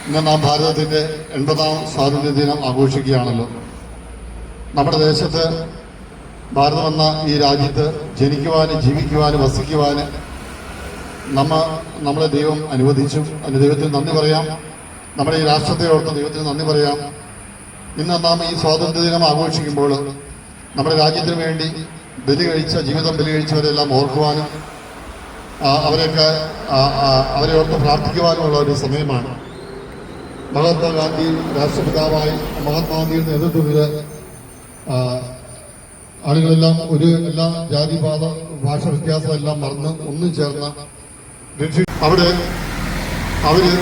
ഇന്ന് നാം ഭാരതത്തിൻ്റെ 80ാം സ്വാതന്ത്ര്യദിനം ആഘോഷിക്കുകയാണല്ലോ. നമ്മുടെ ദേശത്ത്, ഭാരതം എന്ന ഈ രാജ്യത്ത് ജനിക്കുവാനും ജീവിക്കുവാനും വസിക്കുവാനും നമ്മളെ ദൈവം അനുവദിച്ചു. അതിന് ദൈവത്തിന് നന്ദി പറയാം. നമ്മുടെ ഈ രാഷ്ട്രത്തെ ഓർത്ത് ദൈവത്തിന് നന്ദി പറയാം. ഇന്ന് നാം ഈ സ്വാതന്ത്ര്യദിനം ആഘോഷിക്കുമ്പോൾ നമ്മുടെ രാജ്യത്തിന് വേണ്ടി ജീവിതം ബലി കഴിച്ചവരെല്ലാം ഓർക്കുവാനും അവരെ ഓർത്ത് പ്രാർത്ഥിക്കുവാനുമുള്ള ഒരു സമയമാണ്. മഹാത്മാഗാന്ധി രാഷ്ട്രപിതാവായി മഹാത്മാഗാന്ധിയുടെ നേതൃത്വത്തിൽ ആളുകളെല്ലാം എല്ലാ ജാതിപാത ഭാഷ വ്യത്യാസമെല്ലാം മറന്ന് ഒന്നും ചേർന്ന് അവിടെ അവര്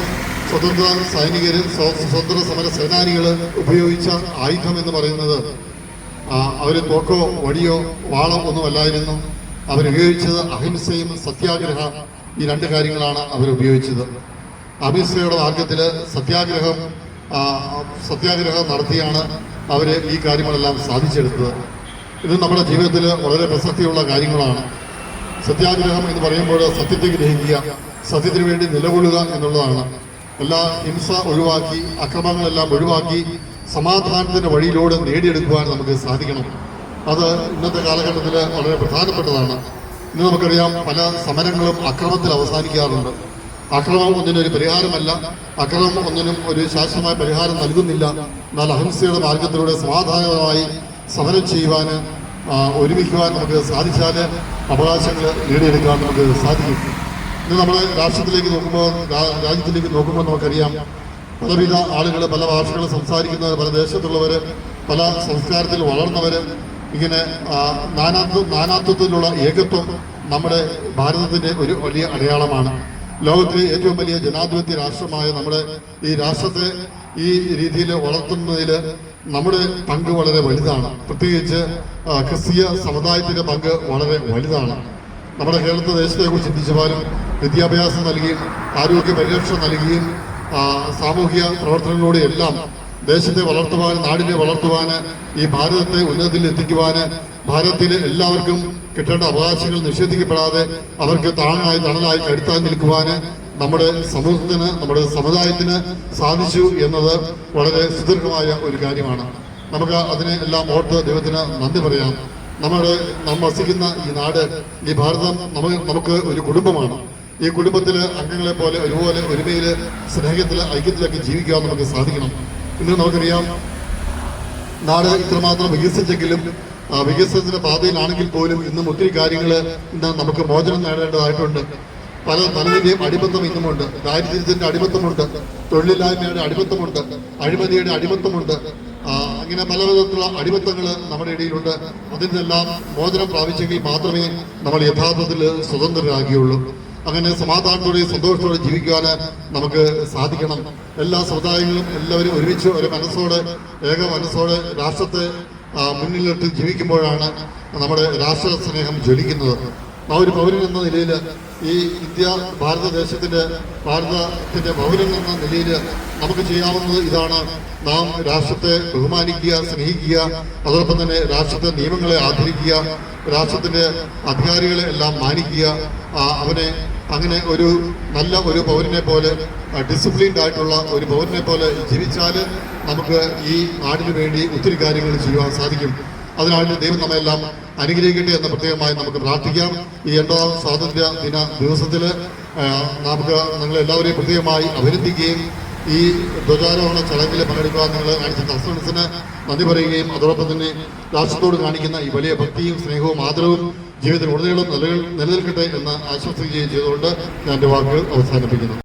സ്വതന്ത്ര സൈനികർ, സ്വതന്ത്ര സമര സേനാനികൾ ഉപയോഗിച്ച ആയുധം എന്ന് പറയുന്നത് അവർ തോക്കോ വടിയോ വാളോ ഒന്നുമല്ലായിരുന്നു. അവരുപയോഗിച്ചത് അഹിംസയും സത്യാഗ്രഹ, ഈ രണ്ട് കാര്യങ്ങളാണ് അവരുപയോഗിച്ചത്. അഹിംസയുടെ മാർഗത്തിൽ സത്യാഗ്രഹം നടത്തിയാണ് അവർ ഈ കാര്യങ്ങളെല്ലാം സാധിച്ചെടുത്തത്. ഇത് നമ്മുടെ ജീവിതത്തിൽ വളരെ പ്രസക്തിയുള്ള കാര്യങ്ങളാണ്. സത്യാഗ്രഹം എന്ന് പറയുമ്പോൾ സത്യത്തെ ഗ്രഹിക്കുക, സത്യത്തിന് വേണ്ടി നിലകൊള്ളുക എന്നുള്ളതാണ്. എല്ലാ ഹിംസ ഒഴിവാക്കി, അക്രമങ്ങളെല്ലാം ഒഴിവാക്കി സമാധാനത്തിന്റെ വഴിയിലൂടെ നേടിയെടുക്കുവാൻ നമുക്ക് സാധിക്കണം. അത് ഇന്നത്തെ കാലഘട്ടത്തിൽ വളരെ പ്രധാനപ്പെട്ടതാണ്. ഇന്ന് നമുക്കറിയാം, പല സമരങ്ങളും അക്രമത്തിൽ അവസാനിക്കാറുണ്ട്. അക്രമം ഒന്നിനൊരു പരിഹാരമല്ല, അക്രമം ഒന്നിനും ഒരു ശാശ്വതമായ പരിഹാരം നൽകുന്നില്ല. എന്നാൽ അഹിംസയുടെ മാർഗത്തിലൂടെ സമാധാനപരമായി സമരം ചെയ്യുവാൻ, ഒരുമിക്കുവാൻ നമുക്ക് സാധിച്ചാൽ അവകാശങ്ങൾ നേടിയെടുക്കാൻ നമുക്ക് സാധിക്കും. ഇന്ന് നമ്മൾ രാജ്യത്തിലേക്ക് നോക്കുമ്പോൾ നമുക്കറിയാം, പലവിധ ആളുകൾ, പല ഭാഷകൾ സംസാരിക്കുന്നവർ, പല ദേശത്തുള്ളവർ, പല സംസ്കാരത്തിൽ വളർന്നവർ, ഇങ്ങനെ നാനാത്വത്തിലുള്ള ഏകത്വം നമ്മുടെ ഭാരതത്തിന്റെ ഒരു വലിയ അടയാളമാണ്. ലോകത്തിലെ ഏറ്റവും വലിയ ജനാധിപത്യ രാഷ്ട്രമായ നമ്മുടെ ഈ രാഷ്ട്രത്തെ ഈ രീതിയിൽ വളർത്തുന്നതിൽ നമ്മുടെ പങ്ക് വളരെ വലുതാണ്. പ്രത്യേകിച്ച് ക്രിസ്തീയ സമുദായത്തിന്റെ പങ്ക് വളരെ വലുതാണ്. നമ്മുടെ കേരളത്തിലെ ദേശത്തെക്കുറിച്ച് ചിന്തിച്ചാലും വിദ്യാഭ്യാസം നൽകുകയും ആരോഗ്യ പരിരക്ഷ നൽകുകയും സാമൂഹിക പ്രവർത്തനങ്ങളിലൂടെ എല്ലാം ദേശത്തെ വളർത്തുവാൻ, നാടിനെ വളർത്തുവാൻ, ഈ ഭാരതത്തെ ഉന്നതത്തിൽ എത്തിക്കുവാൻ, ഭാരതത്തിലെ എല്ലാവർക്കും കിട്ടേണ്ട അവകാശങ്ങൾ നിഷേധിക്കപ്പെടാതെ അവർക്ക് തണലായി കരുത്താൻ നിൽക്കുവാൻ നമ്മുടെ സമൂഹത്തിന്, നമ്മുടെ സമുദായത്തിന് സാധിച്ചു എന്നത് വളരെ സുദീർഘമായ ഒരു കാര്യമാണ്. നമുക്ക് അതിനെ എല്ലാം ഓർത്ത് ദൈവത്തിന് നന്ദി പറയാം. നാം വസിക്കുന്ന ഈ നാട്, ഈ ഭാരതം നമുക്ക് ഒരു കുടുംബമാണ്. ഈ കുടുംബത്തിലെ അംഗങ്ങളെ പോലെ ഒരുപോലെ ഒരുമയിൽ, സ്നേഹത്തിൽ, ഐക്യത്തിലൊക്കെ ജീവിക്കാൻ നമുക്ക് സാധിക്കണം. ഇന്ന് നമുക്കറിയാം, നാട് ഇത്രമാത്രം വികസിച്ചെങ്കിലും വികസനത്തിന്റെ പാതയിലാണെങ്കിൽ പോലും ഇന്നും ഒത്തിരി കാര്യങ്ങൾ ഇന്ന് നമുക്ക് മോചനം നേടേണ്ടതായിട്ടുണ്ട്. പലതിന്റെയും അടിമത്തം ഇന്നുമുണ്ട്. ദാരിദ്ര്യത്തിന്റെ അടിമത്തമുണ്ട്, തൊഴിലില്ലായ്മയുടെ അടിമത്തമുണ്ട്, അഴിമതിയുടെ അടിമത്തമുണ്ട്. അങ്ങനെ പല വിധത്തിലുള്ള അടിമത്തങ്ങൾ നമ്മുടെ ഇടയിലുണ്ട്. അതിനെല്ലാം മോചനം പ്രാപിച്ചെങ്കിൽ മാത്രമേ നമ്മൾ യഥാർത്ഥത്തിൽ സ്വതന്ത്രരാകുകയുള്ളൂ. അങ്ങനെ സമാധാനത്തോടെ സന്തോഷത്തോടെ ജീവിക്കുവാൻ നമുക്ക് സാധിക്കണം. എല്ലാ സമുദായങ്ങളും എല്ലാവരും ഒരുമിച്ച് ഒരു മനസ്സോടെ, ഏക മനസ്സോടെ രാഷ്ട്രത്തെ മുന്നിലിട്ട് ജീവിക്കുമ്പോഴാണ് നമ്മുടെ രാഷ്ട്ര സ്നേഹം ജ്വലിക്കുന്നത്. ഒരു പൗരൻ എന്ന നിലയിൽ, ഈ ഭാരതത്തിന്റെ പൗരൻ എന്ന നിലയിൽ നമുക്ക് ചെയ്യാവുന്നത് ഇതാണ്: നാം രാഷ്ട്രത്തെ ബഹുമാനിക്കുക, സ്നേഹിക്കുക, അതോടൊപ്പം തന്നെ രാഷ്ട്രത്തെ നിയമങ്ങളെ ആദരിക്കുക, രാഷ്ട്രത്തിന്റെ അധികാരികളെ എല്ലാം മാനിക്കുക. അങ്ങനെ ഒരു നല്ല ഒരു പൗരനെ പോലെ, ഡിസിപ്ലിൻഡ് ആയിട്ടുള്ള ഒരു പൗരനെ പോലെ ജീവിച്ചാൽ നമുക്ക് ഈ നാടിനു വേണ്ടി ഒത്തിരി കാര്യങ്ങൾ ചെയ്യുവാൻ സാധിക്കും. അതിനായിട്ട് ദൈവം നമ്മെല്ലാം അനുഗ്രഹിക്കട്ടെ എന്ന് പ്രത്യേകമായി നമുക്ക് പ്രാർത്ഥിക്കാം. ഈ 80ാം സ്വാതന്ത്ര്യ ദിന ദിവസത്തിൽ നമുക്ക് നിങ്ങളെല്ലാവരെയും പ്രത്യേകമായി അഭിനന്ദിക്കുകയും ഈ ധ്വജാരോഹണ ചടങ്ങിൽ പങ്കെടുക്കുവാൻ നിങ്ങൾ കാണിച്ച കസ്റ്റമേഴ്സിന് നന്ദി പറയുകയും അതോടൊപ്പം തന്നെ രാഷ്ട്രത്തോട് കാണിക്കുന്ന ഈ വലിയ ഭക്തിയും സ്നേഹവും ആദരവും ജീവിതത്തിൽ ഉടനീളം നിലനിൽക്കട്ടെ എന്ന് ആശംസിക്കുകയും ചെയ്തുകൊണ്ട് ഞാൻ എൻ്റെ വാക്കുകൾ അവസാനിപ്പിക്കുന്നു.